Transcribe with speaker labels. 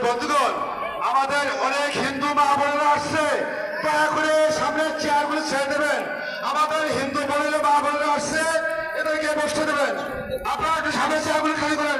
Speaker 1: বন্ধুগণ, আমাদের অনেক হিন্দু মা বোনেরা আসছে, দয়া করে সামনের চেয়ারগুলো ছেড়ে দেবেন। আমাদের হিন্দু বোনেরা মা বোনেরা আসছে, এদেরকে বসতে দেবেন। আপনারা একটু সামনের চেয়ারগুলো খালি করে